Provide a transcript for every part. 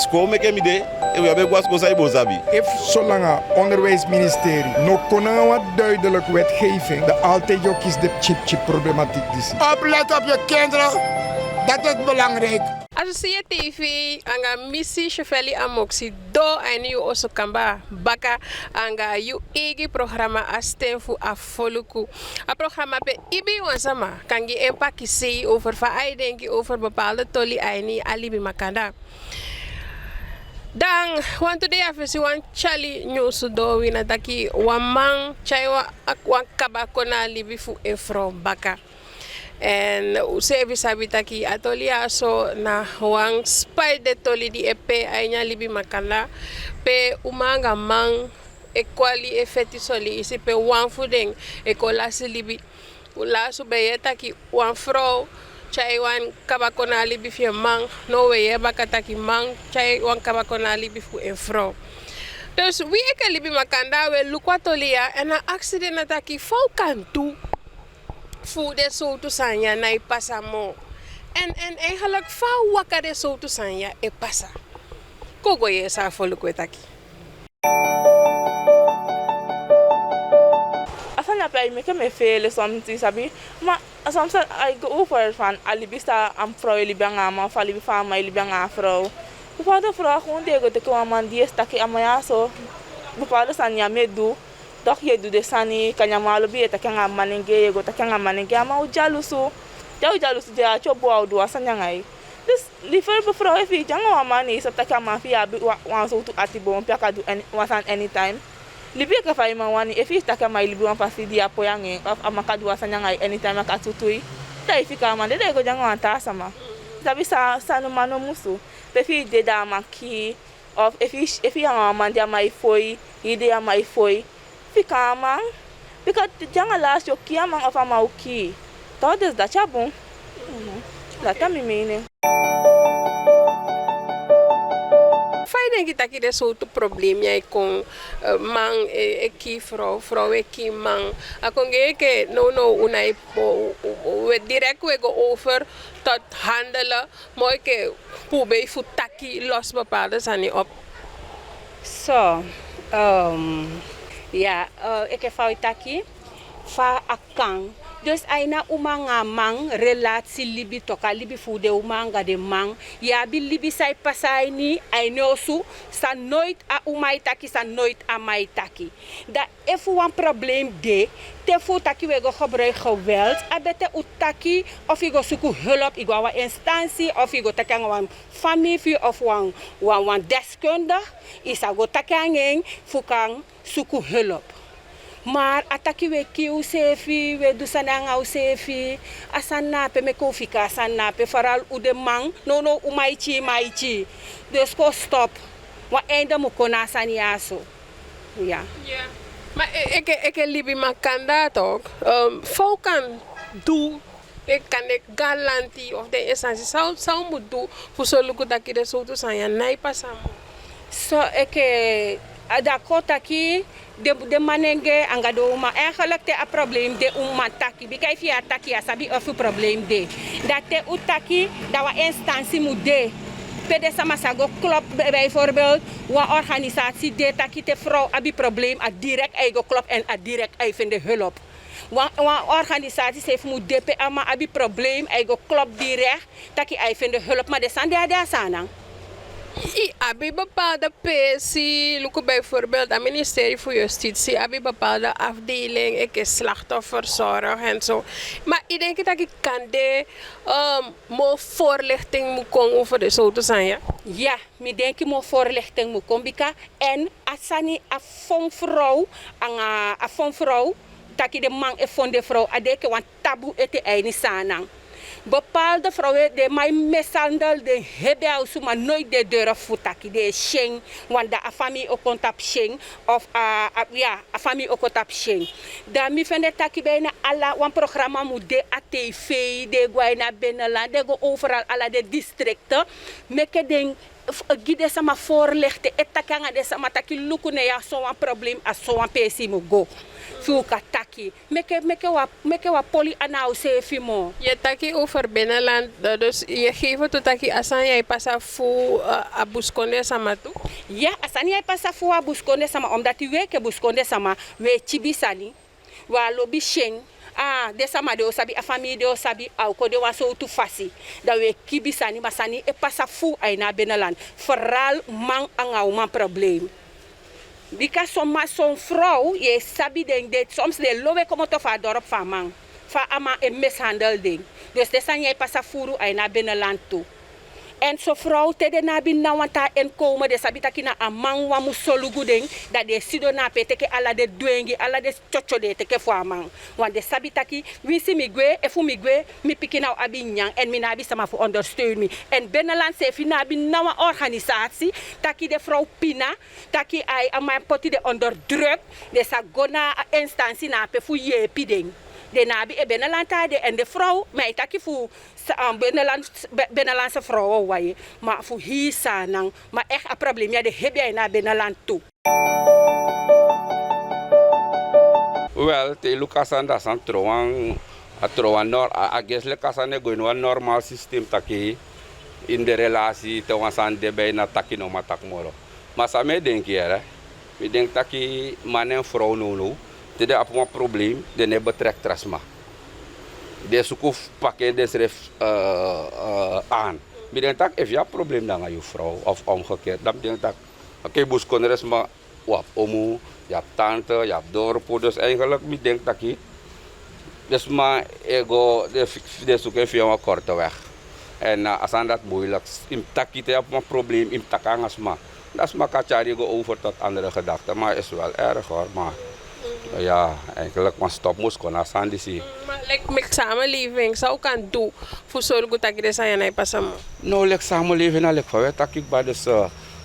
guasco me que me de e we hebben guasco sai bozabi. If zolang onderwijsministerie nog kon wat duidelijk wetgeving, de altijd ook is de chip problematiek die zie. Oplet op je kinderen, dat is belangrijk. Als je TV anga missie chefeli amoxi do en you also kamba baka anga you egi programma astenfu afoluku. A programma pe ibi wansama kangi empaki sei over denki over bepaalde tolli aini alibi makanda. Dan want today afisi wan chali nyusu do wina taki wamang chaiwa akwan kabakona libi fu efro baka. En usevi sabitaki atolia so na wang spider toli di epe ainya libi makala pe umanga mang equali efeti soli isi pe wan fudeng ekola si libi ula so beyeta ki wan fro chai wan kabakona libi fi mang no weye bakataki mang chai wan kabakona libi fu en fro. Dus wie eke libi makanda we lukwatolia en een accident ataki fau kantu fu de so to sanya na ipasa mo. En eigenlijk fa waka de so to sanya e pasa. Kogo ye sa folu kwetaki. Afan apply me me feel something sabi. Ma sometimes I go over van alibista am vrouw libanga ma fali bi fa mai libanga vrouw. Bepaalde vrouw gewoon de go te kwa man die staki amaya so. Bepaalde sanya medu. Doch je doet de sani kanyamalo bi etakanga manenge go takanga manenge ama ujalusu de achobo audu asanya ngai. Dus liever mevrouw if janga wa mani so takama fi abi wan so tu atibo on piaka do wasan anytime. Libi ka fa ima wani if takama libi wan pasi di apoyange of amaka do asanya ngai anytime aka tutui. Tai fika man de go janga wan ta sama. Sabi sa no mano musu. Pe fi de da maki of if yanga man dia mai foi ide mai foi. Fica man, because jangan last yo kia man of ama uki. Todos da chabon. Da tá me mene. Fai kita de soto probleem jij kon man eki vrouw eki man. Akonge ke no unai we direct we go over tot handelen. Mooi ke pube futaki los bepaalde sani op. So, ja, ik heb fout taki, fa akang. Dus aina umanga mang relatie libi toka libi fude umanga de mang. Ja bi libi sai pasai ni ainosu sa nooit a umai taki sa nooit a mai taki. Da efu wan probleem de te fu taki we go gebruik geweld abete utaki of igo suku hulp igo wa instantie of igo takang wan familie of wan deskundig isa go takang fukang suku hulp. Maar ataki we kiu sefi we du sananga u sefi asana pe me kofika asana pe faral u de mang no umaichi dus ko stop wa enda mo kona saniaso ja maar ik libi makanda toch faukan do ik kan ik galanti of de essentie zou moet do voor zo lukt dat je de zo te zijn nai pasamo so da kota ki de manenge angado ma eigenlijk te a probleem de taki bikay fi ataki asabi of probleem de dat te utaki da wa instantie moet de pede sama sago klop bijvoorbeeld wa organisatie de taki te vrouw abi probleem a direct eigen klop en a direct eigen de hulp wa organisatie heeft moet de ama abi probleem eigen klop direct taki eigen de hulp maar de sande ada sanang. Abi bepaalde pensie, look bijvoorbeeld het ministerie voor Justitie, abi bepaalde afdeling, ik is slachtofferzorg en zo. Maar ik denk dat ik kan de more voorlichting moet komen over de zo te zijn, ja? Ja, ik denk more voorlichting moet komen, en asani afon vrouw, dat de man van de vrouw, adeke want taboe ete eini sanang. Bepaalde vrouwen die mij mishandel, die hebben al zo maar nooit de deur voetaki, de sheng, want de familie ook komt op sheng of ja, de familie ook komt op sheng. Dan mi vind dat ik bijna alle een programma moet de ATV, de go naar binnenland, de go overal alle de districten, meke ding. Gide sama voorlichten, etakanga de sama taki lukune ya zo'n probleem als zo'n PC moet go. Fuka taki. taki. Meke wa poli anau sefi mo. Je taki over binnenland, dus je geeft het taki asan jij passa voor abuskonde sama tu. Ja, asani ay pasa fu wa buskonde sama omdat die weke buskonde sama we chibisani. Wa lobi sheng. De sama de osabi a famille de osabi au ko de waso tu fasi. Da we kibisani masani e pasa fu ay na binnenland. Vooral man angau man probleem. Because zo'n vrouw, je sabi denk dat soms de lowe komt of haar dorp van man. Van ama een mishandelding. Dus dat zijn jij pas afvoeren en naar binnenland toe. En zo'n vrouw te de nabi na wanta en komen de sabi takina a man wa musolugu ding dat de sido na peteke ala de duengi ala de chocho de teke fo man. Want de sabi taki wisi migwe efu migwe mi pikina abi nyang en mi nabi sama voor ondersteun mi. En binnenland se fi nabi na wa organisatie taki de vrouw Pina taki ai ama poti de onder druk de sagona instantie na pe fu ye piding. De nabi e binnenland en de vrouw mij taki fu binnenlandse vrouwen waaien, maar voor hier sanang, maar echt een probleem ja de heb jij naar binnenland toe. Wel, te lukasan da san troan nor ages le kasane go no normal system taki in de relatie te wasan de bij na taki no matak moro. Maar sa me denk hier, me denk taki man en vrouw no te de apoma probleem de ne betrekt trasma. De sukuf pakken desref aan. Ik denk dat if je probleem dan aan je vrouw of omgekeerd, dan denk ik oké, bus kon er maar wat omu, je hebt tante, je hebt dorp, dus eigenlijk ik denk dat je dus maar ego de zoeken via een korte weg. En als aan dat moeilijk, in takkie te hebben een probleem, in takangas maar dat is maar kacari go over tot andere gedachten, maar is wel erg hoor, maar. Ja, eigenlijk maar stop moest kon aan die zie. Maar met samenleving zou kan doen voor zorgen dat je dat zijn en pas aan. Nou, lek samenleving al lek van dat ik bij dus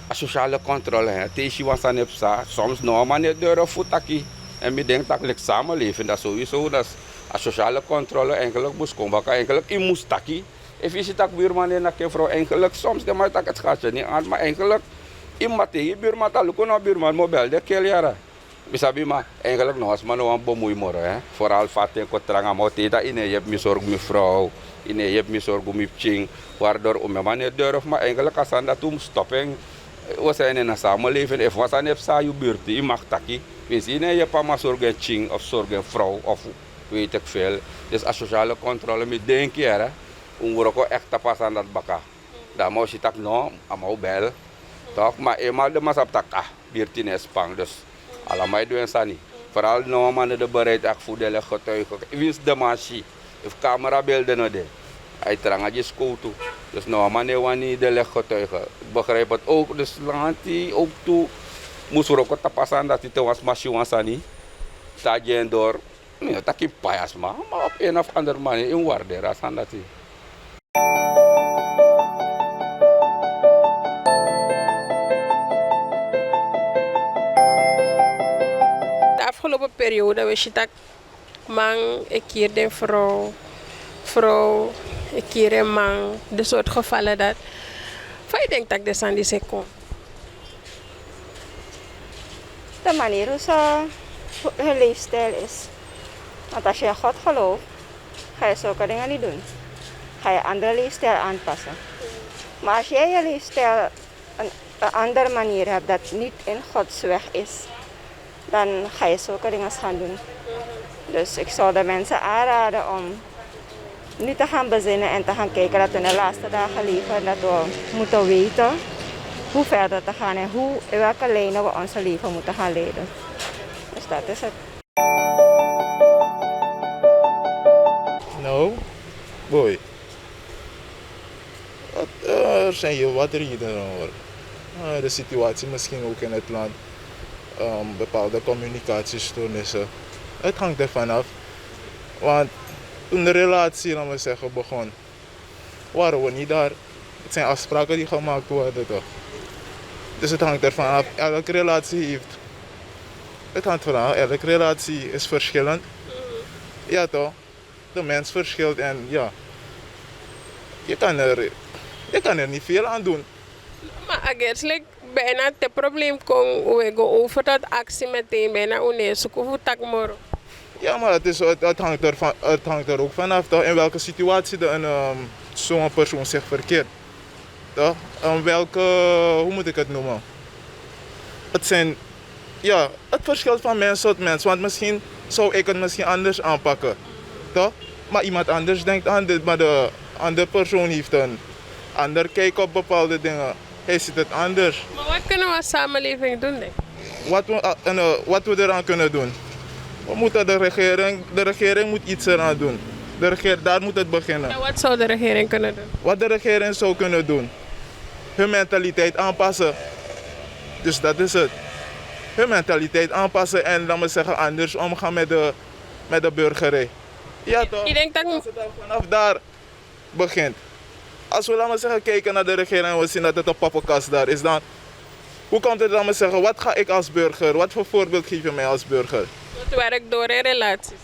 sociale controle hè. Teesi was aan het soms nog maar niet deur voor taki. En ik denk dat lek samenleving dat sowieso dat sociale controle eigenlijk moest komen. Eigenlijk in moest taki. If je ziet dat buurman en dat vrouw eigenlijk soms de maar dat het gaat niet aan, maar eigenlijk in Matthee buurman dat lukken naar buurman mobiel de keljaren. Misabi maar eigenlijk nog als man een bemoei moro hè. Vooral vaten kotranga motie dat in je hebt me zorg mijn vrouw, in je hebt me zorg mijn ching, waardoor om mijn man durf maar eigenlijk als aan dat om stoppen. We zijn in een samenleving, if was aan heb sa je buurt, je mag taki. We zien je hebt maar zorgen ching of zorgen vrouw of weet ik veel. Dus als sociale controle met denk je hè, we ook echt pas aan dat bakka. Dan moet je tak no, amau bel, toch? Maar eenmaal de mas op tak buurt in Espang dus. Allemaal doen sani. Vooral nou mannen de bereid echt voor de getuigen. Wins de machine, of camerabeelden nog de. Hij trangt je school toe. Dus nou mannen wanneer de getuigen. Ik begrijp het ook. Dus laat hij ook toe. Moest er ook wat passen dat hij te was machine was sani. Dat je door. Nee, dat is pajas maar op een of andere manier in waarde als aan dat hij. Afgelopen periode wist je dat man een keer de vrouw een keer een man, de soort gevallen dat. Wat je denkt dat de aan die komt? De manier hoe hun leefstijl is. Want als je in God gelooft, ga je zulke dingen niet doen. Ga je andere leefstijl aanpassen. Maar als jij je leefstijl een andere manier hebt dat niet in Gods weg is, dan ga je zulke dingen gaan doen. Dus ik zou de mensen aanraden om nu te gaan bezinnen en te gaan kijken dat we in de laatste dagen leven, dat we moeten weten hoe verder te gaan en in welke lijnen we ons leven moeten gaan leiden. Dus dat is het. Nou, boy. Er zijn heel wat redenen hoor. De situatie misschien ook in het land. Bepaalde communicatiestoornissen. Het hangt ervan af. Want toen de relatie, laten we zeggen, begon, waren we niet daar. Het zijn afspraken die gemaakt worden toch. Dus het hangt ervan af. Elke relatie heeft. Het hangt ervan af. Elke relatie is verschillend. Ja toch. De mens verschilt en ja. Je kan er niet veel aan doen. Maar eigenlijk bijna het probleem kon we go over dat actie meteen bijna unesuku voor takmoro. Ja, maar het hangt er ook vanaf toch? In welke situatie zo'n persoon zich verkeert. Toch? Hoe moet ik het noemen? Het verschilt van mens tot mens. Want misschien zou ik het anders aanpakken. Toch? Maar iemand anders denkt anders. Maar de andere persoon heeft een ander kijk op bepaalde dingen. Hij ziet het anders. Maar wat kunnen we als samenleving doen? Denk? Wat we eraan kunnen doen? We moeten de regering moet iets eraan doen. Daar moet het beginnen. En wat zou de regering kunnen doen? Wat de regering zou kunnen doen? Hun mentaliteit aanpassen. Dus dat is het. Hun mentaliteit aanpassen en laten we zeggen anders omgaan met de burgerij. Ja toch? Ik denk dat Als het dan vanaf daar begint. Als we laten we zeggen kijken naar de regering en we zien dat het een poppenkast daar is, dan hoe komt het dan we zeggen wat ga ik als burger? Wat voor voorbeeld geef je mij als burger? het werkt door in relaties.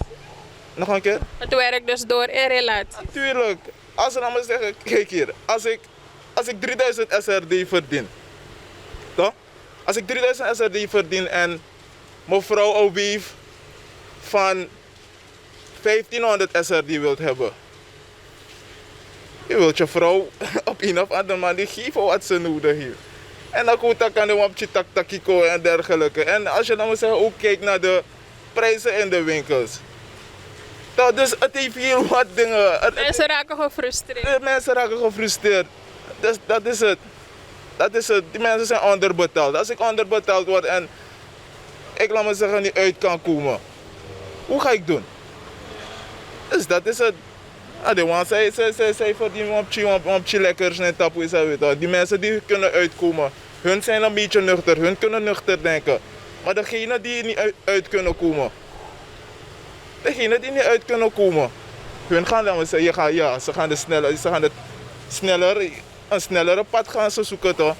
Nog een keer? Het werkt dus door in relaties. Tuurlijk. Als we dan maar zeggen, kijk hier, als ik 3000 SRD verdien, toch? Als ik 3000 SRD verdien en mevrouw Obief van 1500 SRD wilt hebben. Je wilt je vrouw op een of andere manier geven wat ze nodig heeft. En dan kan je op je taktakiko en dergelijke. En als je dan maar zeggen, ook kijkt naar de prijzen in de winkels. Dus het heeft heel wat dingen. Mensen raken gefrustreerd. Mensen raken gefrustreerd. Dus dat is het. Dat is het. Die mensen zijn onderbetaald. Als ik onderbetaald word en ik laat me zeggen niet uit kan komen, hoe ga ik doen? Dus dat is het. Zij verdienen op je lekkers en tapoe. Die mensen die kunnen uitkomen, hun zijn een beetje nuchter, hun kunnen nuchter denken. Maar degenen die niet uit kunnen komen, hun gaan dan zeggen, ze gaan een snellere pad gaan ze zoeken toch.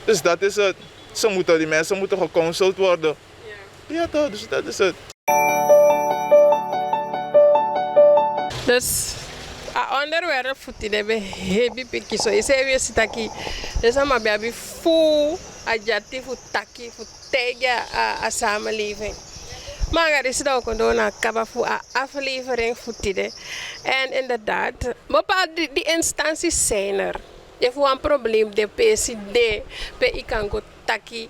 Dus dat is het. Die mensen moeten geconsult worden. Ja toch, dus dat is het. Dus het onderwerp voor die hebben heel pikkie zo. Je zei weer zit aquí. Dus allemaal bij voor adjectief voor taki voor tegen a samenleving. Maar er is ook een doona kaba voor een aflevering voor die. En inderdaad, bepaalde die instanties zijn er. Je hebt een probleem de PCD, ik kan go taki,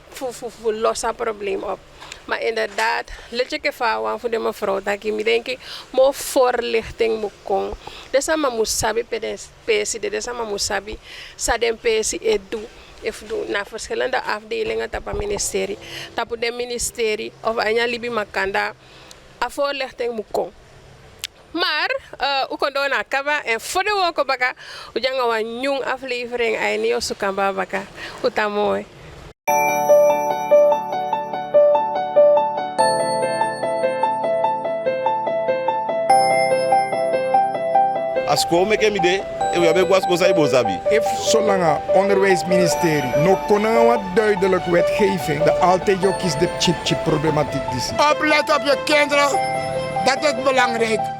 voor lossen probleem op. Maar inderdaad, let je even voor de mevrouw dat ik denk ik more voorlichting moet komen. Dus allemaal moet sabi PCD, dus allemaal moet sabi sadem PCD doen. If doen naar verschillende afdelingen op het ministerie, op het ministerie of aan je libi makanda, een voorlichting moet komen. Maar, we kunnen naar Kaba en voor de woken baka, we gaan een nieuwe aflevering en niet zo kan baka. Het is mooi. As kom ik hem idee, we hebben wat kozai bozabi. If zolang het onderwijsministerie nog kon wat duidelijk wetgeving, de altijd ook is de chip problematiek. Oplet op je kinderen, dat is belangrijk.